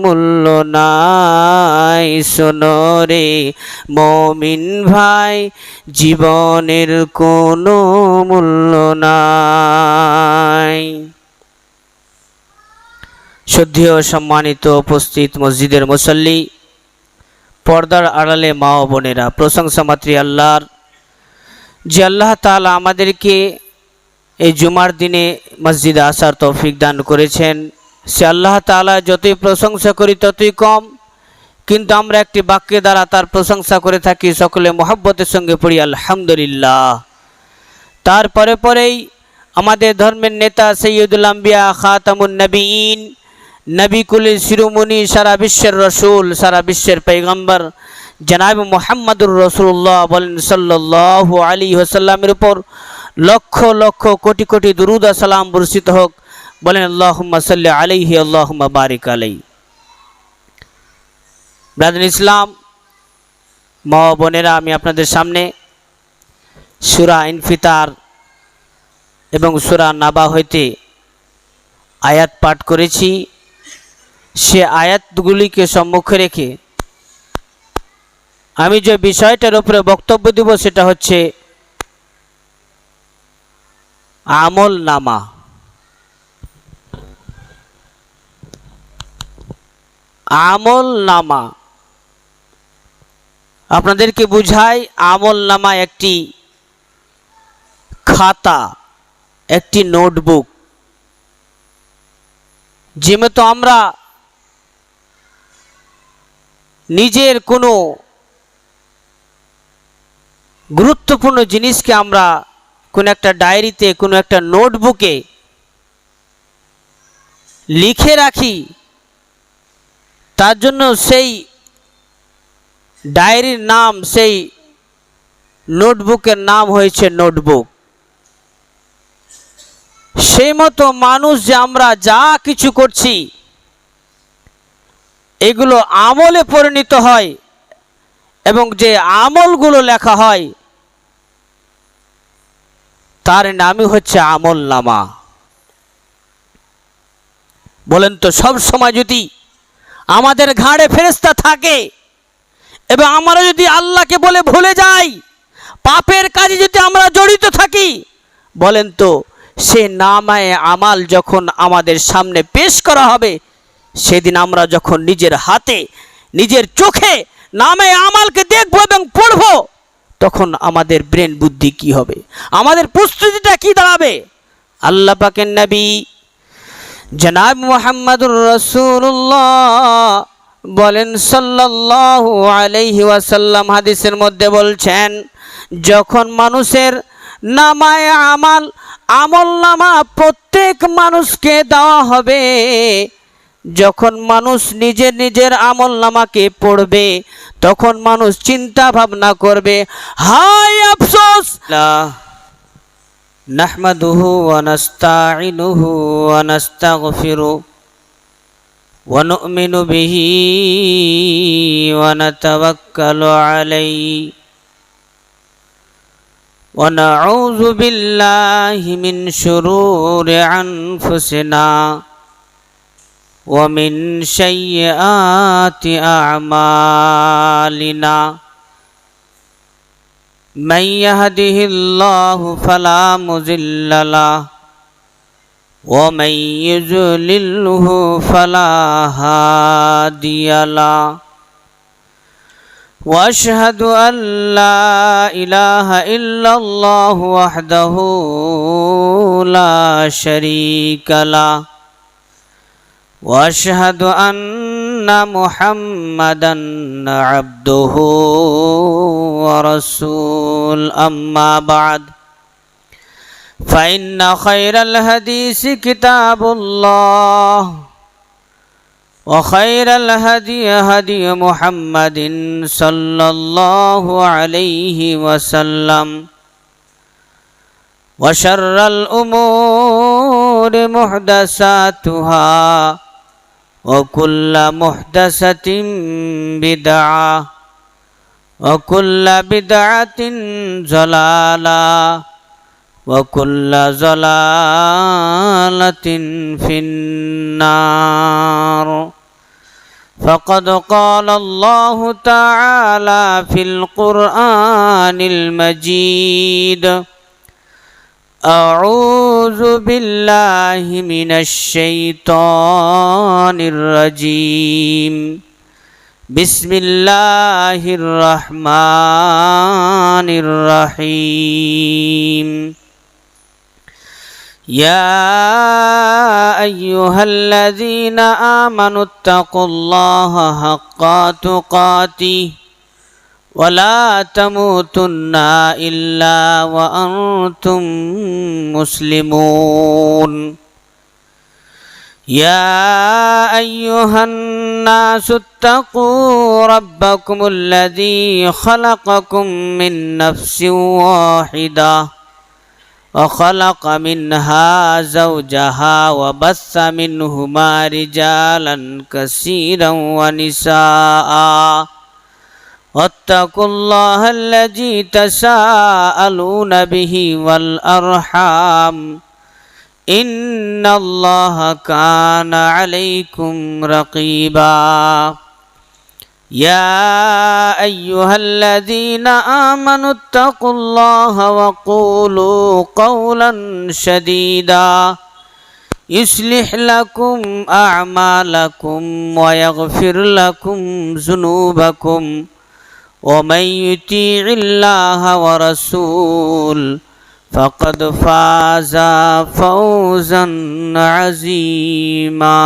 মূল্য নাই। শোনো রে মুমিন ভাই, জীবনের কোনো মূল্য নাই। শ্রদ্ধেয় সম্মানিত উপস্থিত মসজিদের মুসল্লি, পর্দার আড়ালে মা ও বোনেরা, প্রশংসা মাত্র আল্লাহর, যে আল্লাহ তাআলা আমাদেরকে এই জুমার দিনে মসজিদে আসার তৌফিক দান করেছেন। সে আল্লাহ তাআলা যতই প্রশংসা করি ততই কম, কিন্তু আমরা একটি বাক্যের দ্বারা তার প্রশংসা করে থাকি, সকলে মহব্বতের সঙ্গে পড়ি আলহামদুলিল্লাহ। তারপরে পরেই আমাদের ধর্মের নেতা সৈয়দুল আম্বিয়া খাতামুন নবীন, নবী কুলের শিরোমণি, সারা বিশ্বের রসুল, সারা বিশ্বের পয়গম্বর জনাব মুহাম্মদুর রাসূলুল্লাহ বলেন সাল্লাল্লাহু আলাইহি ওয়াসাল্লামের উপর লক্ষ লক্ষ কোটি কোটি দুরূদ ও সালাম বর্ষিত হোক। বলেন আল্লাহুম্মা সাল্লি আলাইহি আল্লাহুম্মা বারিক আলাইহি। ব্রাদার ইসলাম, মা ও বোনেরা, আমি আপনাদের সামনে সূরা ইনফিতার এবং সূরা নাবা হইতে আয়াত পাঠ করেছি। সে আয়াতগুলিকে সম্মুখে রেখে আমি যে বিষয়টার উপরে বক্তব্য দেব সেটা হচ্ছে আমল নামা। আমল নামা আপনাদেরকে বুঝাই, আমল নামা একটি খাতা, একটি নোটবুক। যেমতো আমরা নিজের কোনো গুরুত্বপূর্ণ জিনিসকে আমরা কোনো একটা ডায়েরিতে, কোনো একটা নোটবুকে লিখে রাখি, তার জন্য সেই ডায়েরির নাম, সেই নোটবুকের নাম হয়েছে নোটবুক। সেই মতো মানুষ যে আমরা যা কিছু করছি এগুলো আমলে পরিণত হয়, এবং যে আমলগুলো লেখা হয় তার নামই হচ্ছে আমল নামা। বলেন তো, সব সময় যদি আমাদের ঘাড়ে ফেরেশতা থাকে এবং আমরা যদি আল্লাহকে বলে ভুলে যাই, পাপের কাজে যদি আমরা জড়িত থাকি, বলেন তো সে নামায়ে আমাল যখন আমাদের সামনে পেশ করা হবে, সেদিন আমরা যখন নিজের হাতে, নিজের চোখে নামায়ে আমালকে দেখব এবং পড়ব, তখন আমাদের ব্রেন বুদ্ধি কি হবে, আমাদের প্রস্তুতিটা কি দাঁড়াবে? আল্লাহ পাকের নবী জনাব মুহাম্মদুর রাসূলুল্লাহ বলেন সাল্লাল্লাহু আলাইহি ওয়াসাল্লাম হাদিসের মধ্যে বলছেন, যখন মানুষের নামায়ে আমাল, আমল নামা প্রত্যেক মানুষকে দেওয়া হবে, যখন মানুষ নিজের নিজের আমল নামাকে পড়বে, তখন মানুষ চিন্তা ভাবনা করবে, হায় আফসোস, নাহমাদুহু ওয়া নাস্তাঈনুহু ওয়া নাস্তাগফিরু ওয়া নু'মিনু বিহি ওয়া নাতাওয়াক্কালু আলাইহি ওয়া নাউযু বিল্লাহি মিন শুরুরি আনফুসিনা ওয়া মিন সাইয়্যাতি আ'মালিনা। من يهده الله فلا مضل له ومن يضلله فلا هادي له واشهد ان لا اله الا الله وحده لا شريك له واشهد ان محمدا عبده ورسول اما بعد فان خير الحديث كتاب الله وخير الهدي هدي محمد صلى الله عليه وسلم وشر الامور محدثاتها وكل محدثة بدعة وكل بدعة ضلالة وكل ضلالة في النار فقد قال الله تعالى في القرآن المجيد: أعوذ بالله من الشيطان الرجيم. بسم الله الرحمن الرحيم. يا أيها الذين آمنوا اتقوا الله حق تقاته ولا تموتن إلا وأنتم مسلمون. يا أيها الناس اتقوا ربكم الذي خلقكم من نفس واحدة وخلق منها زوجها وبث منهما رجالا كثيرا ونساء واتقوا الله الذي تساءلون به والأرحام إن الله كان عليكم رقيبا. يا أيها الذين آمنوا اتقوا الله وقولوا قولا سديدا يصلح لكم أعمالكم ويغفر لكم ذنوبكم ومن يطيع الله ورسوله فقد فاز فوزا عظيما.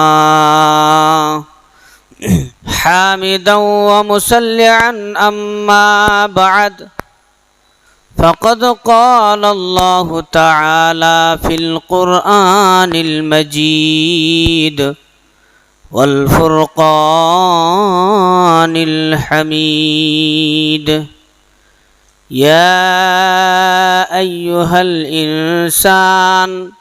حامدا ومصليا أما بعد، فقد قال الله تعالى في القرآن المجيد والفرقان الحميد: يا أيها الإنسان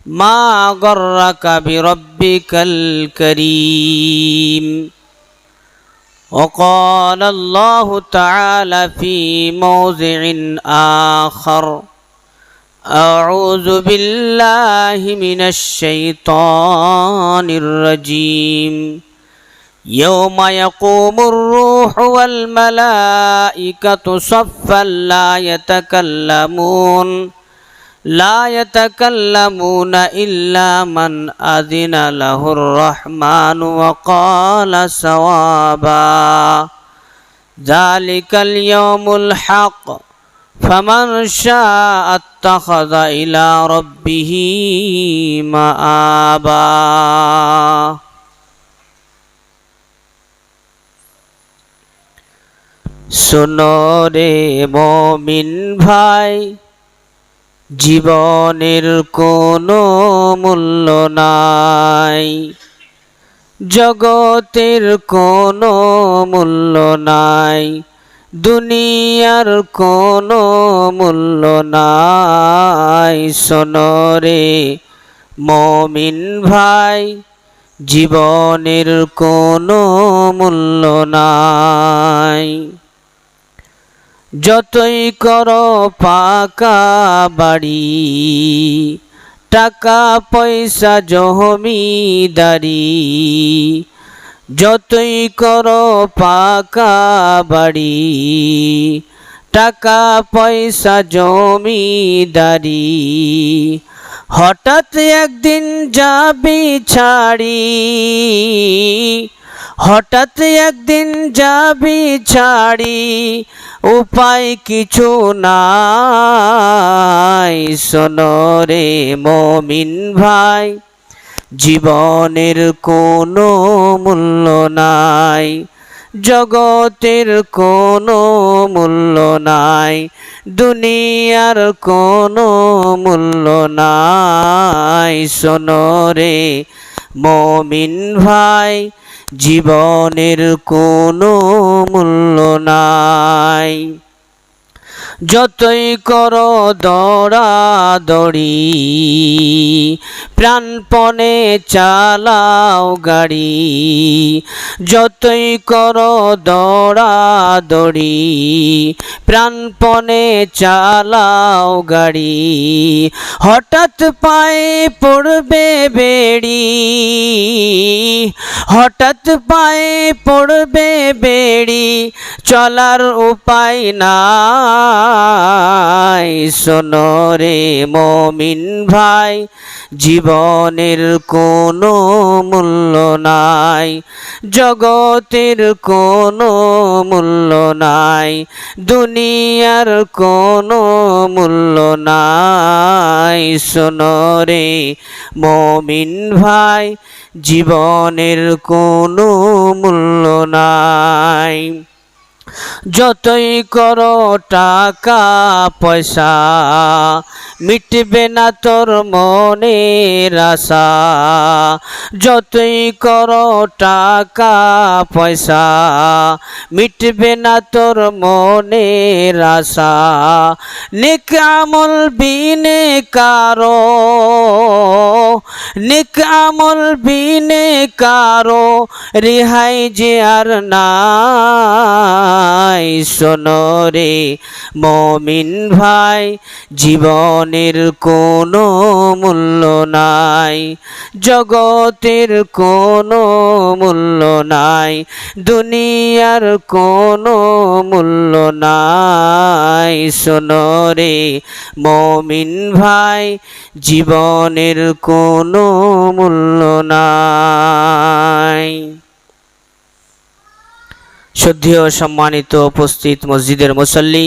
ما غرك بربك الكريم. وقال الله تعالى في موضع آخر: أعوذ بالله من الشيطان الرجيم. يوم يقوم الروح والملائكة صفا لا يتكلمون إلا من أذن له الرحمن وقال صوابا. ذلك اليوم الحق فمن شاء اتخذ إلى ربه مآبا. শোনো রে মুমিন ভাই, জীবনের কোনো মূল্য নাই, জগতের কোনো মূল্য নাই, দুনিয়ার কোনো মূল্য নাই। শোনো রে মুমিন ভাই, জীবনের কোনো মূল্য নাই। যতই করো পাকা বাড়ি, টাকা পয়সা জমিদারি, যতই করো পাকা বাড়ি, টাকা পয়সা জমিদারি, হঠাৎ একদিন যাবি ছাড়ি, হঠাৎ একদিন যাবি ছাড়ি, উপায় কিছু নাই। শোনো রে মুমিন ভাই, জীবনের কোনো মূল্য নাই, জগতের কোনো মূল্য নাই, দুনিয়ার কোনো মূল্য নাই। শোনো রে মুমিন ভাই, জীবনের কোনো মূল্য নাই। যতই করো দৌড়াদৌড়ি, প্রাণপণে চালাও গাড়ি। যতই করো দৌড়াদৌড়ি, প্রাণপণে চালাও গাড়ি। হঠাৎ পায়ে পড়বে বেড়ি, হঠাৎ পায়ে পড়বে বেড়ি, চলার উপায় নাই। শোনো রে মমিন ভাই, জীবনের কোনো মূল্য নাই, জগতের কোনো মূল্য নাই, দুনিয়ার কোনো মূল্য নাই। শোনো রে মমিন ভাই, জীবনের কোনো মূল্য নাই। যতই করো টাকা পয়সা, মিটবে না তোর মনের আশা। যতই করো টাকা পয়সা, মিটবে না তোর মনের আশা। নেক আমল বিনে কারো, নেক আমল বিনে কারো রেহাই যে আর নাই। শোনো রে মমিন ভাই, জীবনের কোনো মূল্য নাই, জগতের কোনো মূল্য নাই, দুনিয়ার কোনো মূল্য নাই। শোনো রে মমিন ভাই, জীবনের কোনো মূল্য নাই। শ্রদ্ধেয় সম্মানিত উপস্থিত মসজিদের মুসল্লি,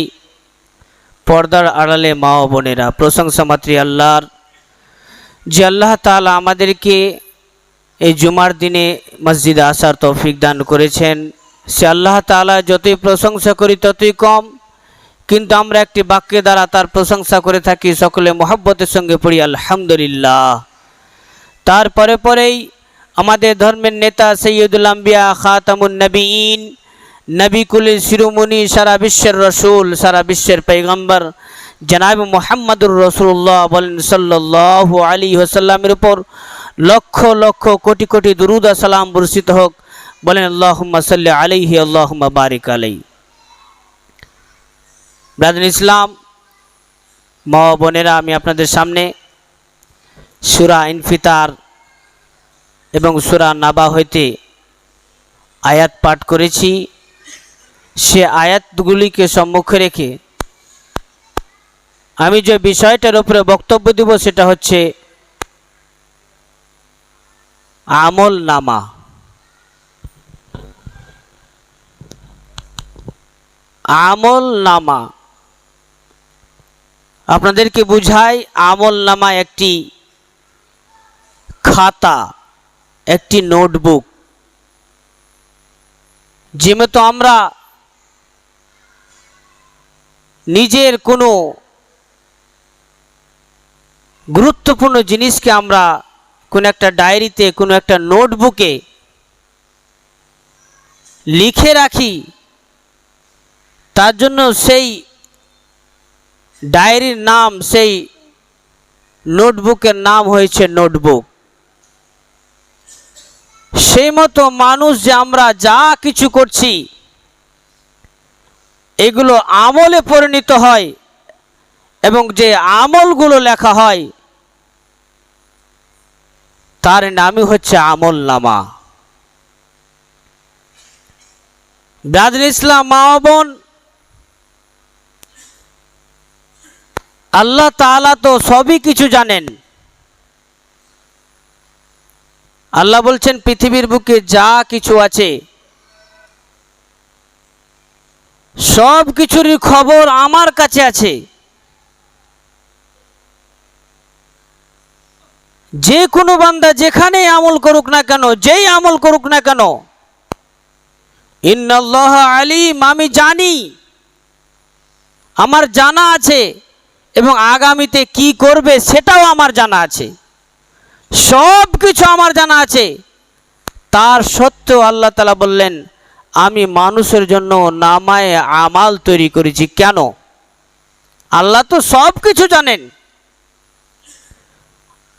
পর্দার আড়ালে মা ও বোনেরা, প্রশংসা মাত্র আল্লাহর, যে আল্লাহ তাআলা আমাদেরকে এই জুমার দিনে মসজিদে আসার তৌফিক দান করেছেন। সে আল্লাহ তাআলা যতই প্রশংসা করি ততই কম, কিন্তু আমরা একটি বাক্যের দ্বারা তার প্রশংসা করে থাকি, সকলে মহব্বতের সঙ্গে পড়ি আলহামদুলিল্লাহ। তারপরে পরেই আমাদের ধর্মের নেতা সৈয়দুল আম্বিয়া খাতামুন নবীন, নবী কুলের শিরোমণি, সারা বিশ্বের রসুল, সারা বিশ্বের পয়গম্বর জনাব মুহাম্মদুর রাসূলুল্লাহ বলেন সাল্লাল্লাহু আলাইহি ওয়াসাল্লামের উপর লক্ষ লক্ষ কোটি কোটি দুরূদ ও সালাম বর্ষিত হোক। বলেন আল্লাহুম্মা সাল্লি আলাইহি আল্লাহুম্মা বারিক আলাইহি। ব্রাদার ইসলাম, মা ও বোনেরা, আমি আপনাদের সামনে সূরা ইনফিতার এবং সূরা নাবা হইতে আয়াত পাঠ করেছি। সে আয়াতগুলিকে সম্মুখে রেখে আমি যে বিষয়টার উপরে বক্তব্য দেব সেটা হচ্ছে আমল নামা। আমল নামা আপনাদেরকে বুঝাই, আমল নামা একটি খাতা, একটি নোটবুক। যেমতো আমরা নিজের কোনো গুরুত্বপূর্ণ জিনিসকে আমরা কোনো একটা ডায়েরিতে, কোনো একটা নোটবুকে লিখে রাখি, তার জন্য সেই ডায়েরির নাম, সেই নোটবুকের নাম হয়েছে নোটবুক। সেই মতো মানুষ যে আমরা যা কিছু করছি এগুলো আমলে পরিণত হয়, এবং যে আমলগুলো লেখা হয় তার নামই হচ্ছে আমল নামা। ব্রাদার ইসলাম, মা বোন, আল্লাহ তাআলা তো সবই কিছু জানেন। আল্লাহ বলছেন পৃথিবীর বুকে যা কিছু আছে সব কিছুরই খবর আমার কাছে আছে। যে কোনো বান্দা যেখানে আমল করুক না কেন, যেই আমল করুক না কেন, ইন্নাল্লাহ আলিম, আমি জানি, আমার জানা আছে, এবং আগামীতে কি করবে সেটাও আমার জানা আছে। সব কিছু আমার জানা আছে। তার সত্ত্বেও আল্লাহ তাআলা বললেন আমি মানুষের জন্য নামায়ে আমাল তৈরি করেছি। কেন? আল্লাহ তো সব কিছু জানেন।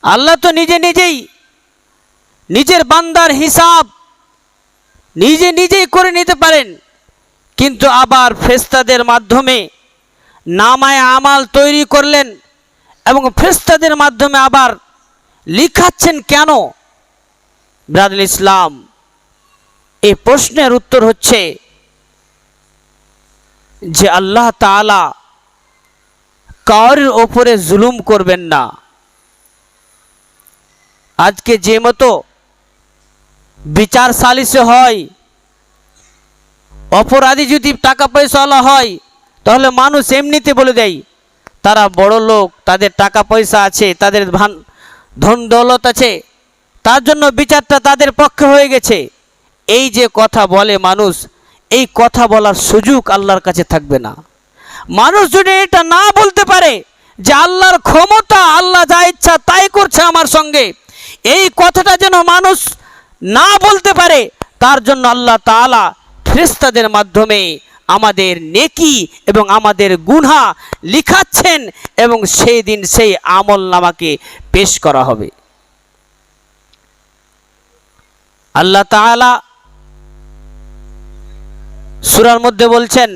আল্লাহ তো নিজে নিজেই নিজের বান্দার হিসাব নিজে নিজেই করে নিতে পারেন, কিন্তু আবার ফেরেশতাদের মাধ্যমে নামায়ে আমাল তৈরি করলেন এবং ফেরেশতাদের মাধ্যমে আবার লিখাচ্ছেন কেন? ব্রাদার ইসলাম, এই প্রশ্নের উত্তর হচ্ছে যে আল্লাহ তাআলা কারোর ওপরে জুলুম করবেন না। আজকে যে মতো বিচার সালিসে হয়, অপরাধী যদি টাকা পয়সাওয়ালা হয় তাহলে মানুষ এমনিতে বলে দেয় তারা বড় লোক, তাদের টাকা পয়সা আছে, তাদের ধন দৌলত আছে, তার জন্য বিচারটা তাদের পক্ষে হয়ে গেছে। এই যে কথা বলে মানুষ, এই কথা বলার সুযোগ আল্লাহর কাছে থাকবে না। মানুষ যদি এটা না বলতে পারে যে আল্লাহর ক্ষমতা, আল্লাহ যা ইচ্ছা তাই করছে আমার সঙ্গে, এই কথাটা যেন মানুষ না বলতে পারে, তার জন্য আল্লাহ তাআলা ফেরেশতাদের মাধ্যমে আমাদের নেকি এবং আমাদের গুনাহ লিখাচ্ছেন এবং সেই দিন সেই আমলনামাকে পেশ করা হবে। আল্লাহ তাআলা সূরার মধ্যে বলছেন,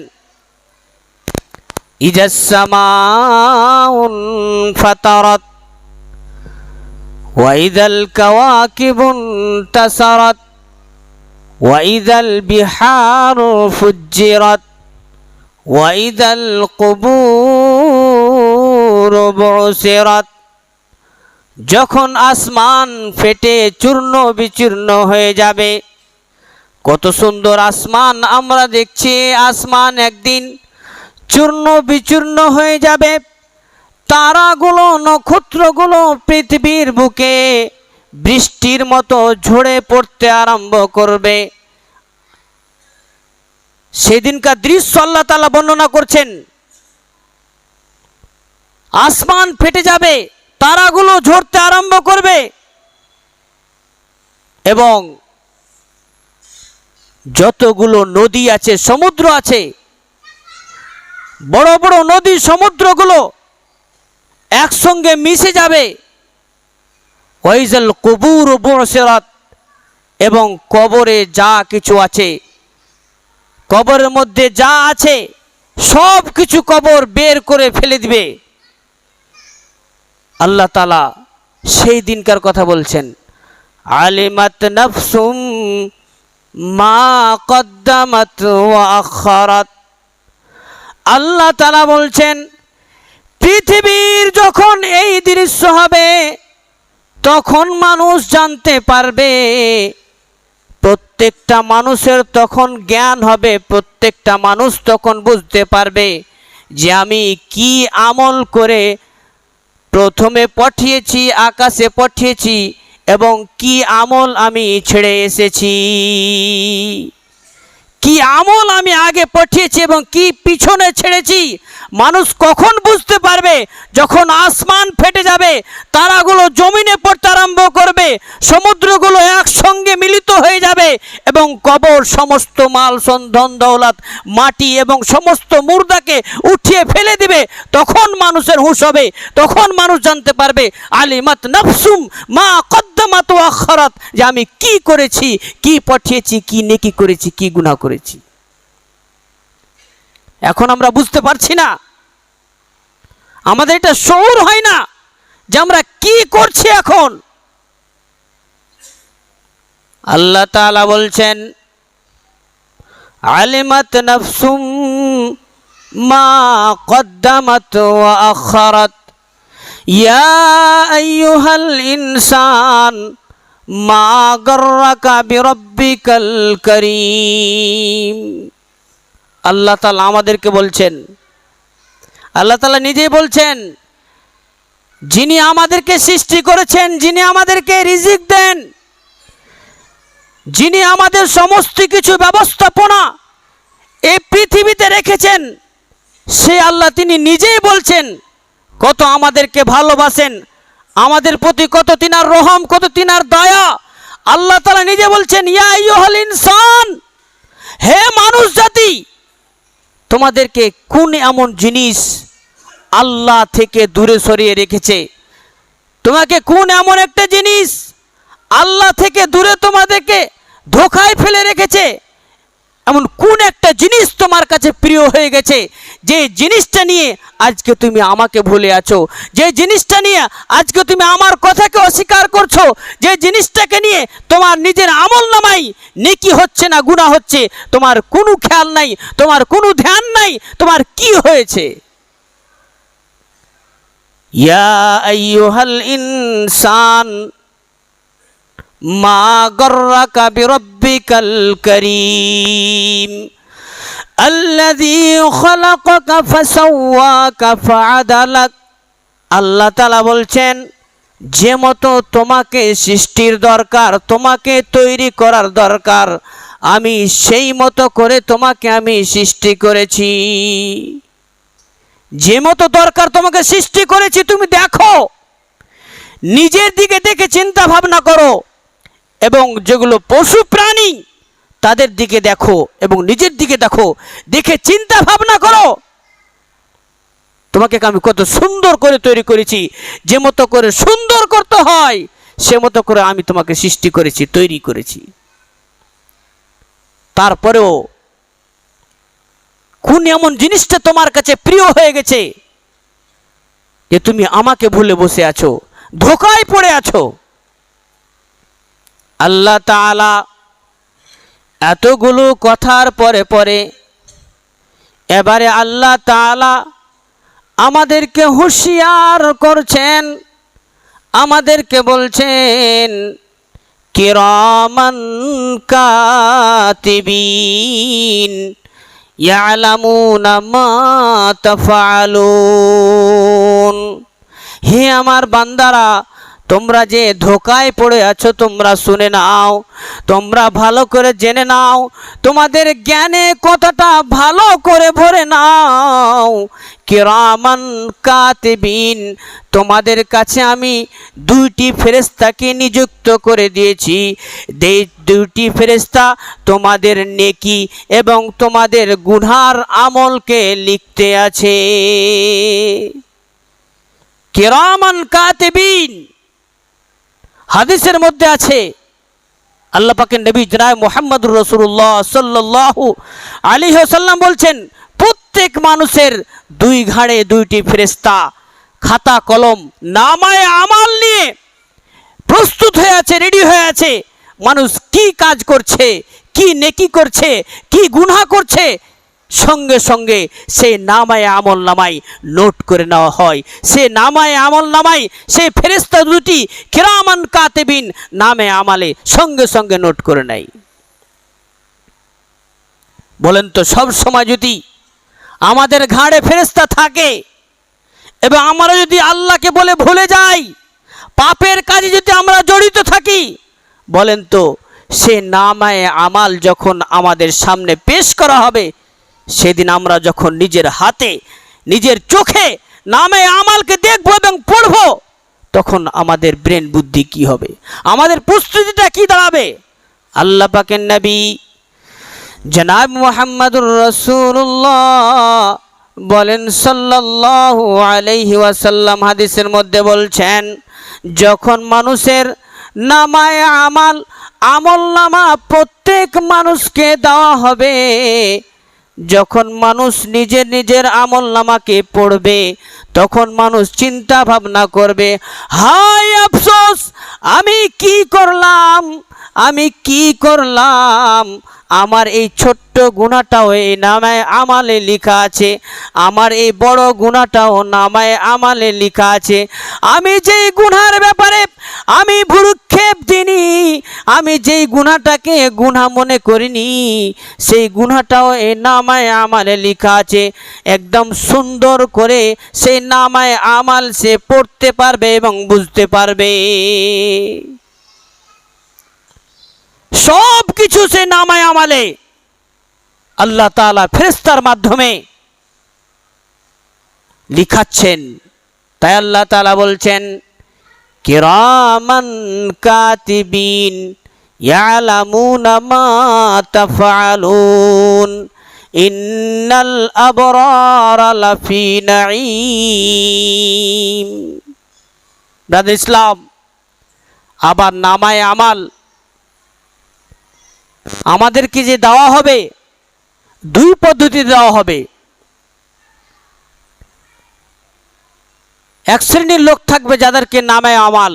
ইজাস সামাউন ফাতারাত ওয়া ইযাল কাওয়াকিবুন তাসারাত ওয়া ইযাল বিহারু ফুজ্জিরাত ওয়া ইযাল কুবুরু বুসিরাত। যখন আসমান ফেটে চূর্ণ বিচূর্ণ হয়ে যাবে, কত সুন্দর আসমান আমরা দেখছি, আসমান একদিন চূর্ণ বিচূর্ণ হয়ে যাবে, তারাগুলো নক্ষত্রগুলো পৃথিবীর বুকে বৃষ্টির মতো ঝরে পড়তে আরম্ভ করবে। সেদিনকার দৃশ্য আল্লাহ তাআলা বর্ণনা করছেন, আসমান ফেটে যাবে, তারাগুলো ঝরতে আরম্ভ করবে এবং যতগুলো নদী আছে, সমুদ্র আছে, বড় বড় নদী সমুদ্রগুলো একসঙ্গে মিশে যাবে। ওয়াইজাল কুবুর বুসিরাত, এবং কবরে যা কিছু আছে, কবরের মধ্যে যা আছে সব কিছু কবর বের করে ফেলে দিবে। আল্লাহ তাআলা সেই দিনকার কথা বলছেন, আলিমাত নাফসুম মা কদ্দামাত ওয়া আখারাত। আল্লাহ তাআলা বলছেন, পৃথিবীর যখন এই দৃশ্য হবে তখন মানুষ জানতে পারবে, প্রত্যেকটা মানুষের তখন জ্ঞান হবে, প্রত্যেকটা মানুষ তখন বুঝতে পারবে যে আমি কি আমল করে প্রথমে পাঠিয়েছি, আকাশে পাঠিয়েছি এবং কি আমল আমি ছেড়ে এসেছি, কি আমল আমি আগে পাঠিয়েছি এবং কি পিছনে ছেড়েছি। মানুষ কখন বুঝতে পারবে? যখন আসমান ফেটে যাবে, তারাগুলো জমিনে পড়তে আরম্ভ করবে, সমুদ্রগুলো একসঙ্গে মিলিত হয়ে যাবে এবং কবর সমস্ত মাল ধন দৌলত, মাটি এবং সমস্ত মুর্দাকে উঠিয়ে ফেলে দিবে। তখন মানুষের হুঁশ হবে, তখন মানুষ জানতে পারবে আলিমাত নাফসুম মা কদ্দামাত ওয়া আখারাত, যে আমি কি করেছি, কি পাঠিয়েছি, কি নেকি করেছি, কি গুনাহ করেছি। এখন আমরা বুঝতে পারছি না, আমাদের এটা শউর হয় না যে আমরা কি করছি। এখন আল্লাহ তাআলা বলছেন, আলিমাত নাফসুম মা কদ্দামাত ওয়া আখারাত ইয়া আইয়ুহাল ইনসান মা গাররাকা বিরাব্বিকাল কারীম। আল্লাহ তাআলা আমাদেরকে বলছেন, আল্লাহ তাআলা নিজেই বলছেন, যিনি আমাদেরকে সৃষ্টি করেছেন, যিনি আমাদেরকে রিজিক দেন, যিনি আমাদের সমস্ত কিছু ব্যবস্থাপনা এই পৃথিবীতে রেখেছেন, সে আল্লাহ তিনি নিজেই বলছেন কত আমাদেরকে ভালোবাসেন, আমাদের প্রতি কত তিনার রহম, কত তিনার দয়া। আল্লাহ তাআলা নিজে বলছেন, ইয়া আইয়ুহাল ইনসান, হে মানুষ জাতি, তোমাদেরকে কোন এমন জিনিস আল্লাহ থেকে দূরে সরিয়ে রেখেছে। তোমাকে কোন এমন একটা জিনিস আল্লাহ থেকে দূরে তোমাদেরকে ধোঁকায় ফেলে রেখেছে? এমন কোন একটা জিনিস তোমার কাছে প্রিয় হয়ে গেছে যে জিনিসটা নিয়ে আজকে তুমি আমাকে ভুলে আছো, যে জিনিসটা নিয়ে আজকে তুমি আমার কথাকে অস্বীকার করছো, যে জিনিসটাকে নিয়ে তোমার নিজের আমল নামাই নেকি হচ্ছে না গুনাহ হচ্ছে, তোমার কোনো খেয়াল নাই, তোমার কোনো ধ্যান নাই, তোমার কি হয়েছে? ইয়া আইয়ুহাল ইনসান মা গররাকা বিরব্বিকাল করিম আল্লাযী খালাকাকা ফাসাওয়াকা ফাআদালাক। আল্লাহ তাআলা বলছেন, যে মতো তোমাকে সৃষ্টির দরকার, তোমাকে তৈরি করার দরকার, আমি সেই মতো করে তোমাকে আমি সৃষ্টি করেছি। যে মতো দরকার তোমাকে সৃষ্টি করেছি, তুমি দেখো, নিজের দিকে দেখে চিন্তা ভাবনা করো, এবং যেগুলো পশু প্রাণী তাদের দিকে দেখো এবং নিজের দিকে দেখো, দেখে চিন্তা ভাবনা করো, তোমাকে আমি কত সুন্দর করে তৈরি করেছি। যে মতো করে সুন্দর করতে হয় সে মতো করে আমি তোমাকে সৃষ্টি করেছি, তৈরি করেছি। তারপরেও কোন এমন জিনিসটা তোমার কাছে প্রিয় হয়ে গেছে যে তুমি আমাকে ভুলে বসে আছো, ধোঁকায় পড়ে আছো? আল্লাহ তাআলা এতগুলো কথার পরে পরে এবারে আল্লাহ তাআলা আমাদেরকে হুঁশিয়ার করছেন, আমাদেরকে বলছেন কিরামান কাতিবিন ইয়ালামুনা মা তাফআলুন। হে আমার বান্দারা, তোমরা যে ধোঁকায় পড়ে আছো তোমরা শুনে নাও, তোমরা ভালো করে জেনে নাও, তোমাদের জ্ঞানে কতটা ভালো করে ভরে নাও। কিরামান কাতিবিন, তোমাদের কাছে আমি দুইটি ফেরেশতাকে নিযুক্ত করে দিয়েছি। দুইটি ফেরেশতা তোমাদের নেকি এবং তোমাদের গুনার আমলকে লিখতে আছে। কিরামান কাতিবিন, হাদিসের মধ্যে আছে আল্লাহ পাকের নবী জনাব মুহাম্মদুর রাসূলুল্লাহ সাল্লাল্লাহু আলাইহি ওয়াসাল্লাম বলছেন, প্রত্যেক মানুষের দুই ঘাড়ে দুইটি ফেরেশতা খাতা কলম নামায়ে আমাল নিয়ে প্রস্তুত হয়ে আছে, রেডি হয়ে আছে। মানুষ কি কাজ করছে, কি নেকি করছে, কি গুনাহ করছে, সঙ্গে সঙ্গে সেই নামায়ে আমল নামাই নোট করে নেওয়া হয়। সে নামায়ে আমল নামাই সেই ফেরেশতা দুটি কিরামান কাতিবিন নামে আমালে সঙ্গে সঙ্গে নোট করে নেয়। বলেন তো, সব সময় যদি আমাদের ঘাড়ে ফেরেশতা থাকে এবং আমরা যদি আল্লাহকে বলে ভুলে যাই, পাপের কাজে যদি আমরা জড়িত থাকি, বলেন তো সে নামায়ে আমাল যখন আমাদের সামনে পেশ করা হবে, সেদিন আমরা যখন নিজের হাতে নিজের চোখে নামে আমালকে দেখব এবং পড়ব, তখন আমাদের ব্রেন বুদ্ধি কি হবে, আমাদের প্রস্তুতিটা কি দাঁড়াবে? আল্লাহ পাকের নবী জনাব মুহাম্মদুর রাসূলুল্লাহ বলেন সাল্লাল্লাহু আলাইহি ওয়াসাল্লাম হাদিসের মধ্যে বলছেন, যখন মানুষের নামায়ে আমাল আমলনামা প্রত্যেক মানুষকে দেওয়া হবে, যখন মানুষ নিজের নিজের আমলনামাকে পড়বে, তখন মানুষ চিন্তা ভাবনা করবে, হায় আফসোস, আমি কি করলাম, আমি কি করলাম, আমার এই ছোট্ট গুনাহটাও এই নামায়ে আমালে লেখা আছে, আমার এই বড় গুনাহটাও নামায়ে আমালে লেখা আছে। আমি যেই গুনার ব্যাপারে আমি ভ্রুক্ষেপ দিইনি, আমি যেই গুনাহটাকে গুনাহ মনে করিনি, সেই গুনাহটাও এই নামায়ে আমালে লেখা আছে। একদম সুন্দর করে সেই নামায়ে আমাল সে পড়তে পারবে এবং বুঝতে পারবে। সব কিছু সে নামায়ে আমালে আল্লাহ তাআলা ফেরেশতার মাধ্যমে লিখাচ্ছেন। তাই আল্লাহ তাআলা বলছেন, কিরামান কাতিবিন ইয়ালামুনা মা তাফআলুন। ইন্নাল আবরারা লাফি নাঈম। ব্রাদার ইসলাম, আবার নামায়ে আমাল আমাদেরকে যে দেওয়া হবে, দুই পদ্ধতি দেওয়া হবে। এক শ্রেণীর লোক থাকবে যাদেরকে নামায়ে আমাল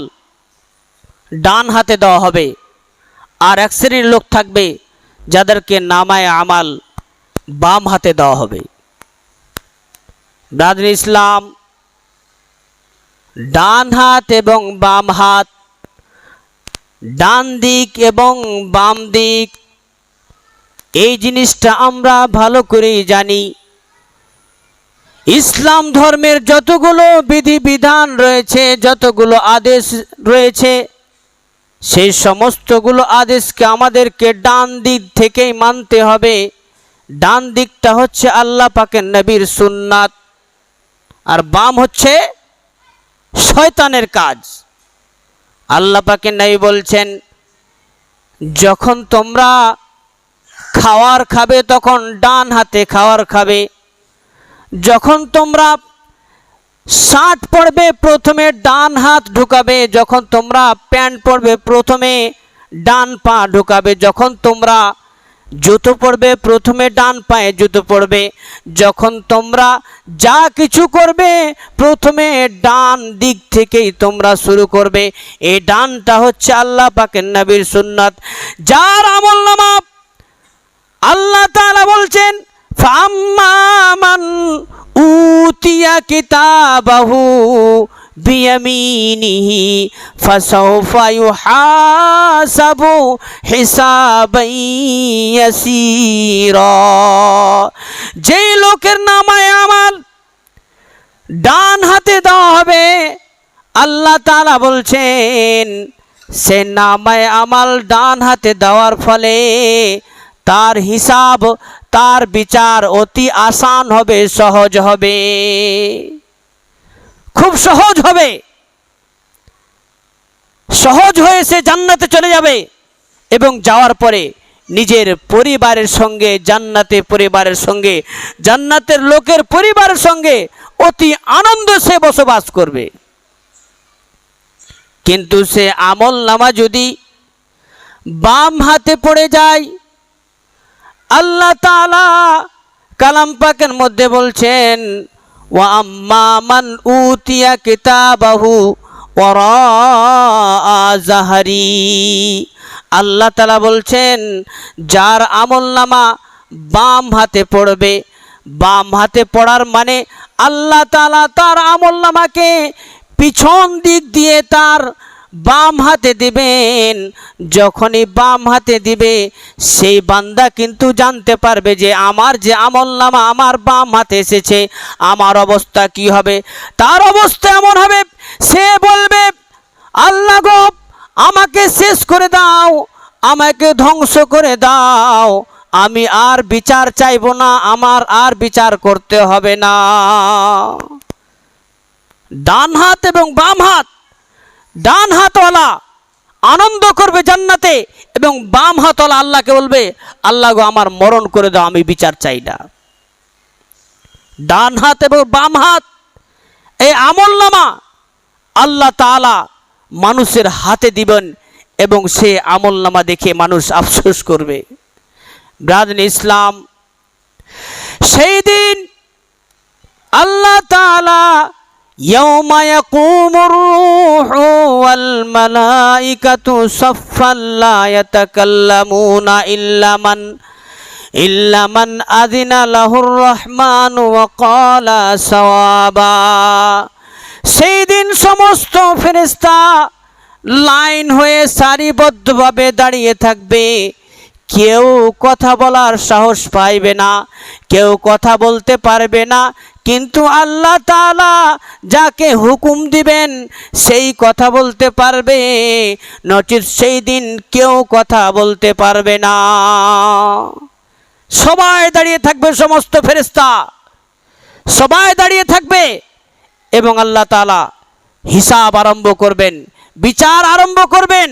ডান হাতে দেওয়া হবে, আর এক শ্রেণীর লোক থাকবে যাদেরকে নামায়ে আমাল বাম হাতে দেওয়া হবে। ব্রাদার ইসলাম, ডান হাত এবং বাম হাত, ডান দিক এবং বাম দিক, এই জিনিসটা আমরা ভালো করেই জানি। ইসলাম ধর্মের যতগুলো বিধিবিধান রয়েছে, যতগুলো আদেশ রয়েছে, সেই সমস্তগুলো আদেশকে আমাদেরকে ডান দিক থেকেই মানতে হবে। ডান দিকটা হচ্ছে আল্লাহ পাকের নবীর সুন্নাত, আর বাম হচ্ছে শয়তানের কাজ। আল্লাহ পাকের নবী বলছেন, যখন তোমরা খাওয়ার খাবে তখন ডান হাতে খাওয়ার খাবে, যখন তোমরা শার্ট পরবে প্রথমে ডান হাত ঢুকাবে, যখন তোমরা প্যান্ট পরবে প্রথমে ডান পা ঢুকাবে, যখন তোমরা জুতো পরবে প্রথমে ডান পায়ে জুতো পরবে, যখন তোমরা যা কিছু করবে প্রথমে ডান দিক থেকেই তোমরা শুরু করবে। এই ডানটা হচ্ছে আল্লাহ পাকের নবীর সুন্নাত, যার আমলনামা আল্লাহ তাআলা বলছেন, ফাম্মা মান উতিয়া কিতাবাহু বিয়ামিনিহি ফাসাউফা ইউহাসাবু হিসাবান ইয়াসীরা। যেই লোকের নামায়ে আমাল ডান হাতে দেওয়া হবে, আল্লাহ তাআলা বলছেন সে নামায়ে আমাল ডান হাতে দেওয়ার ফলে তার হিসাব, তার বিচার অতি আসান হবে, সহজ হবে, খুব সহজ হবে। সহজ হয়ে সে জান্নাতে চলে যাবে এবং যাওয়ার পরে নিজের পরিবারের সঙ্গে, জান্নাতে পরিবারের সঙ্গে, জান্নাতের লোকের পরিবারের সঙ্গে অতি আনন্দ সে বসবাস করবে। কিন্তু সে আমলনামা যদি বাম হাতে পড়ে যায়, আল্লাহ তাআলা কালাম পাকের মধ্যে বলছেন, ওয়া আম্মা মান উতিয়া কিতাবাহু ওয়ারাআ যাহরি। আল্লাহ তাআলা বলছেন, যার আমলনামা বাম হাতে পড়বে, বাম হাতে পড়ার মানে আল্লাহ তাআলা তার আমলনামাকে পিছন দিক দিয়ে তার বাম হাতে দিবেন। যখনই বাম হাতে দিবে, সেই বান্দা কিন্তু জানতে পারবে যে আমার যে আমলনামা আমার বাম হাতে এসেছে, আমার অবস্থা কি হবে। তার অবস্থা এমন হবে, সে বলবে, আল্লাহ গো আমাকে শেষ করে দাও, আমাকে ধ্বংস করে দাও, আমি আর বিচার চাইব না, আমার আর বিচার করতে হবে না। ডান হাত এবং বাম হাত, ডান হাতওয়ালা আনন্দ করবে জান্নাতে, এবং বাম হাতওয়ালা আল্লাহকে বলবে, আল্লাহ গো আমার মরণ করে দাও, আমি বিচার চাই না। ডান হাত এবং বাম হাত এই আমলনামা আল্লাহ তাআলা মানুষের হাতে দিবেন, এবং সে আমলনামা দেখে মানুষ আফসোস করবে। ব্রাদার ইসলাম, সেই দিন আল্লাহ তাআলা ইয়াউমা ইয়াকুমুর রূহু ওয়াল মালাইকাতু সাফফান লা ইয়াতাকাল্লামুনা ইল্লা মান আযিনা লাহুর রহমানু ওয়া ক্বালা সাওয়াবা। সেই দিন সমস্ত ফেরেশতা লাইন হয়ে সারিবদ্ধভাবে দাঁড়িয়ে থাকবে, কেউ কথা বলার সাহস পাইবে না, কেউ কথা বলতে পারবে না, কিন্তু আল্লাহ তাআলা যাকে হুকুম দিবেন সেই কথা বলতে পারবে, নচিত সেই দিন কেউ কথা বলতে পারবে না। সবাই দাঁড়িয়ে থাকবে, সমস্ত ফেরেশতা সবাই দাঁড়িয়ে থাকবে, এবং আল্লাহ তাআলা হিসাব আরম্ভ করবেন, বিচার আরম্ভ করবেন,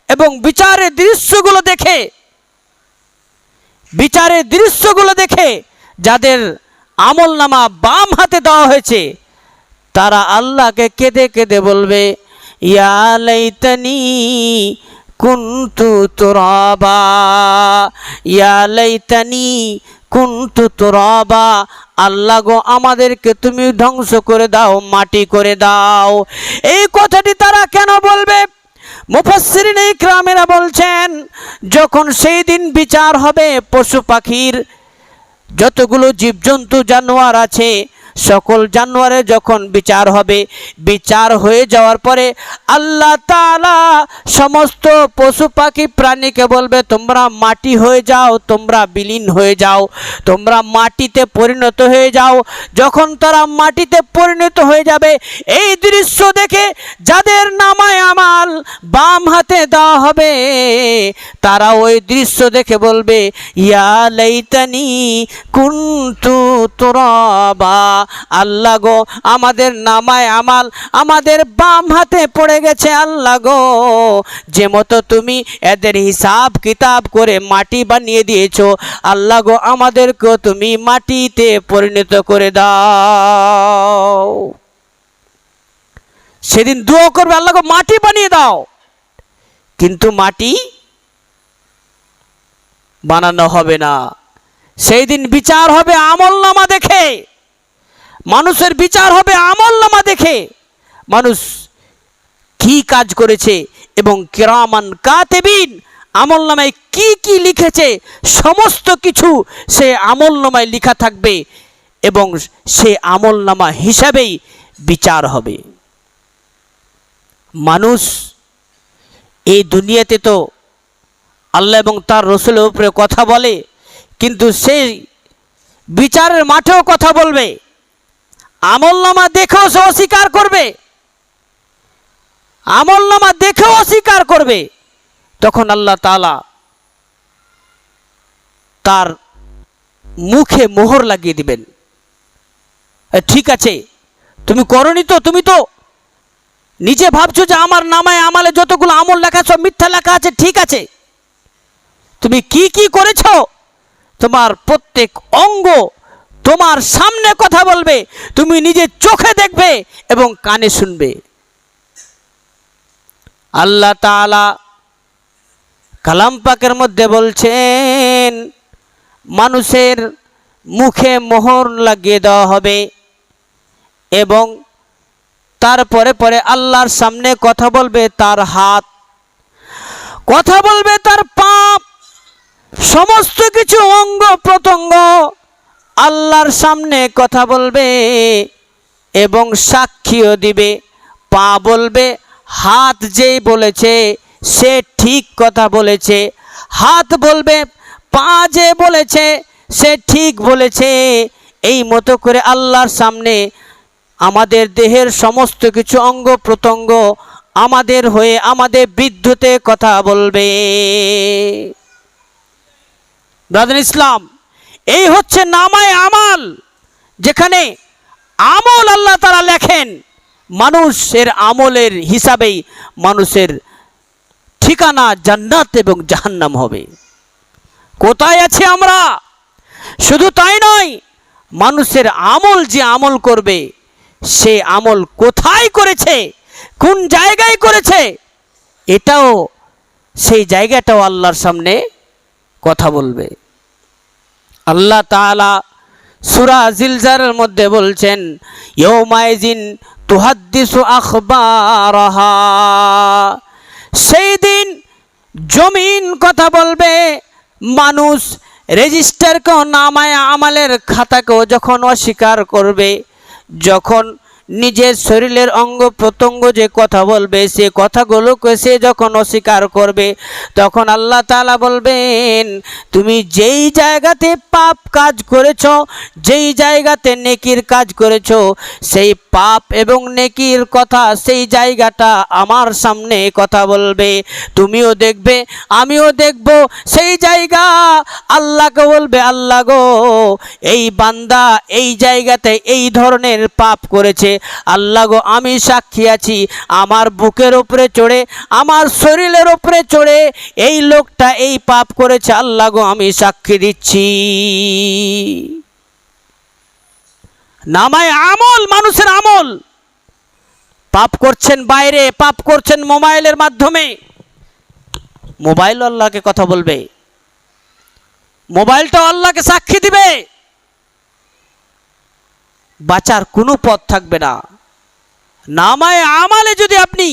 এবং বিচারের দৃশ্যগুলো দেখে যাদের আমল নামা বাম হাতে দেওয়া হয়েছে, তারা আল্লাহকে কেঁদে কেঁদে বলবে, ইয়া লাইতানি কুনতু তুরাবা, ইয়া লাইতানি কুনতু তুরাবা, আল্লাহ গো আমাদেরকে তুমি ধ্বংস করে দাও, মাটি করে দাও। এই কথাটি তারা কেন বলবে? মুফাসসিরিন ইকরামেরা বলছেন, যখন সেই দিন বিচার হবে, পশু পাখির যতগুলো জীবজন্তু জানোয়ার আছে, সকল জানোয়ারের যখন বিচার হবে, বিচার হয়ে যাওয়ার পরে আল্লাহ তাআলা সমস্ত পশু পাখি প্রাণীকে বলবে, তোমরা মাটি হয়ে যাও, তোমরা বিলীন হয়ে যাও, তোমরা মাটিতে পরিণত হয়ে যাও। যখন তারা মাটিতে পরিণত হয়ে যাবে, এই দৃশ্য দেখে যাদের নামায় আমাল বাম হাতে দেওয়া হবে, তারা ওই দৃশ্য দেখে বলবে, ইয়া লাইতানি কুনতু তুরাবা, আল্লাহ গো আমাদের নামায় আমাল আমাদের বাম হাতে পড়ে গেছে। আল্লাহ গো, যে মতো তুমি এদের হিসাব কিতাব করে মাটি বানিয়ে দিয়েছো, আল্লাহ গো আমাদেরকেও তুমি মাটিতে পরিণত করে দাও। সেদিন দোয়া করবে, আল্লাহ গো মাটি বানিয়ে দাও, কিন্তু মাটি বানানো হবে না। সেই দিন বিচার হবে আমল নামা দেখে, মানুষের বিচার হবে আমল নামা দেখে, মানুষ কি কাজ করেছে এবং কিরামান কাতিবিন আমল নামায় কি কি লিখেছে সমস্ত কিছু সে আমল নামায় লেখা থাকবে এবং সে আমল নামা হিসাবেই বিচার হবে। মানুষ এই দুনিয়াতে তো আল্লাহ এবং তার রসুলের উপরে কথা বলে, কিন্তু সেই বিচারের মাঠেও কথা বলবে, আমলনামা দেখেও সে অস্বীকার করবে, আমলনামা দেখেও অস্বীকার করবে। তখন আল্লাহ তাআলা তার মুখে মোহর লাগিয়ে দিবেন, ঠিক আছে তুমি করনি তো, তুমি তো নিজে ভাবছো যে আমার নামায় আমালে যতগুলো আমল লেখা সব মিথ্যা লেখা আছে, ঠিক আছে তুমি কি কি করেছো, তোমার প্রত্যেক অঙ্গ তোমার সামনে কথা বলবে, তুমি নিজে চোখে দেখবে এবং কানে শুনবে। আল্লাহ তাআলা কালাম পাকের মধ্যে বলছেন, মানুষের মুখে মোহর লাগিয়ে দেওয়া হবে এবং তারপরে পরে আল্লাহর সামনে কথা বলবে তার হাত, কথা বলবে তার পা, সমস্ত কিছু অঙ্গ প্রত্যঙ্গ আল্লাহর সামনে কথা বলবে এবং সাক্ষীও দিবে। পা বলবে হাত যেই বলেছে সে ঠিক কথা বলেছে, হাত বলবে পা যে বলেছে সে ঠিক বলেছে। এই মতো করে আল্লাহর সামনে আমাদের দেহের সমস্ত কিছু অঙ্গ প্রত্যঙ্গ আমাদের হয়ে আমাদের বিদ্যুতে কথা বলবে। ব্রাদার ইসলাম, এই হচ্ছে নামায় আমাল, যেখানে আমল আল্লাহ তাআলা লেখেন, মানুষের আমলের হিসাবেই মানুষের ঠিকানা জান্নাত এবং জাহান্নাম হবে। কোথায় আছি আমরা? শুধু তাই নয়, মানুষের আমল যে আমল করবে সে আমল কোথায় করেছে, কোন জায়গায় করেছে, এটাও সেই জায়গাটাও আল্লাহর সামনে কথা বলবে। আল্লাহ তাআলা সূরা জিলজালের মধ্যে বলছেন, ইয়াউমাইজিন তুহাদ্দিসু আখবারাহা, সেই দিন জমিন কথা বলবে, মানুষ রেজিস্টারকেও নামায় আমালের খাতাকেও যখন অস্বীকার করবে, যখন নিজের শরীরের অঙ্গ প্রত্যঙ্গ যে কথা বলবে সে কথাগুলোকে সে যখন অস্বীকার করবে, তখন আল্লাহ তাআলা বলবেন, তুমি যেই জায়গাতে পাপ কাজ করেছ, যেই জায়গাতে নেকির কাজ করেছ, সেই পাপ এবং নেকির কথা সেই জায়গাটা আমার সামনে কথা বলবে, তুমিও দেখবে আমিও দেখব। সেই জায়গা আল্লাহকে বলবে, আল্লাহ গো এই বান্দা এই জায়গাতে এই ধরনের পাপ করেছে, আল্লাহ গো আমি সাক্ষী আছি, আমার বুকের উপরে চড়ে আমার শরীরের উপরে চড়ে এই লোকটা এই পাপ করেছে, আল্লাহ গো আমি সাক্ষী দিচ্ছি। নামায় আমল, মানুষের আমল। পাপ করছেন বাইরে, পাপ করছেন মোবাইলের মাধ্যমে, মোবাইল আল্লাহকে কথা বলবে, মোবাইলটাও আল্লাহকে সাক্ষী দিবে, বাঁচার কোনো পথ থাকবে না। নামায় আমালে যদি আপনি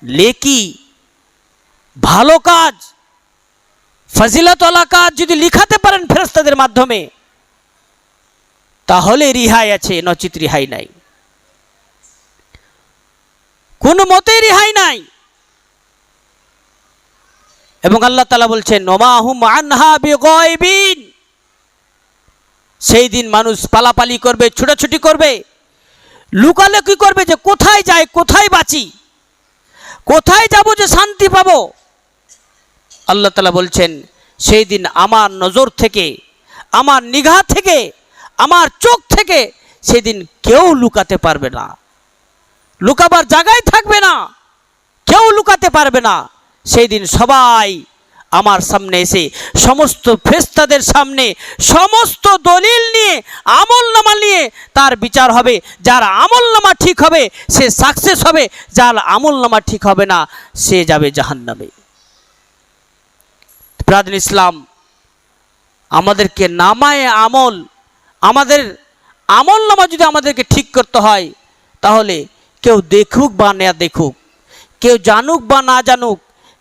লেকি, ভালো কাজ, ফজিলতওয়ালা কাজ যদি লিখাতে পারেন ফেরেশতাদের মাধ্যমে, তাহলে রিহাই আছে, নচিত রিহাই নাই, কোনো মতে রিহাই নাই। এবং আল্লাহ তাআলা বলছেন ওমা হুম আনহা বিগায়বিন, সেই দিন মানুষ পালাপালি করবে, ছুটাছুটি করবে, লুকালুকি করবে যে কোথায় যাই, কোথায় বাঁচি, কোথায় যাব যে শান্তি পাবো। আল্লাহ তাআলা বলছেন সেই দিন আমার নজর থেকে, আমার নিগাহ থেকে, আমার চোখ থেকে সেদিন কেউ লুকাতে পারবে না, লুকাবার জায়গায় থাকবে না, কেউ লুকাতে পারবে না। সেই দিন সবাই আমার সামনে এসে, সমস্ত ফেরেশতাদের সামনে সমস্ত দলিল নিয়ে, আমলনামা নিয়ে তার বিচার হবে। যার আমলনামা ঠিক হবে সে সাকসেস হবে, যার আমলনামা ঠিক হবে না সে যাবে জাহান্নামে। ব্রাদার ইসলাম, আমাদেরকে নামায়ে আমল, আমাদের আমলনামা যদি আমাদেরকে ঠিক করতে হয়, তাহলে কেউ দেখুক বা না দেখুক, কেউ জানুক বা না জানুক,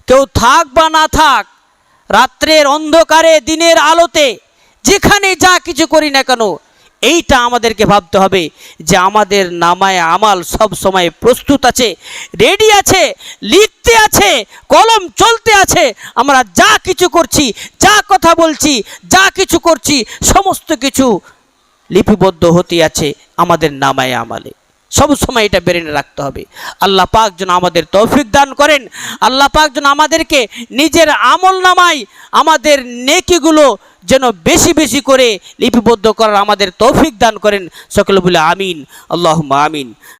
কেউ থাক বা না থাক, রাত্রের অন্ধকারে দিনের আলোতে যেখানে যা কিছু করি না কেন, এইটা আমাদেরকে ভাবতে হবে যে আমাদের নামায়ে আমাল সব সময় প্রস্তুত আছে, রেডি আছে, লিখতে আছে, কলম চলতে আছে। আমরা যা কিছু করছি, যা কথা বলছি, যা কিছু করছি, সমস্ত কিছু লিপিবদ্ধ হতে আছে আমাদের নামায়ে আমালে। সব সময় এটা ব্রেনে রাখতে হবে। আল্লাহ পাক যেন আমাদের তৌফিক দান করেন, আল্লাহ পাক যেন আমাদেরকে নিজের আমলনামায় আমাদের নেকিগুলো যেন বেশি বেশি করে লিপিবদ্ধ করার আমাদের তৌফিক দান করেন। সকলে বলে আমিন, আল্লাহুম্মা আমিন।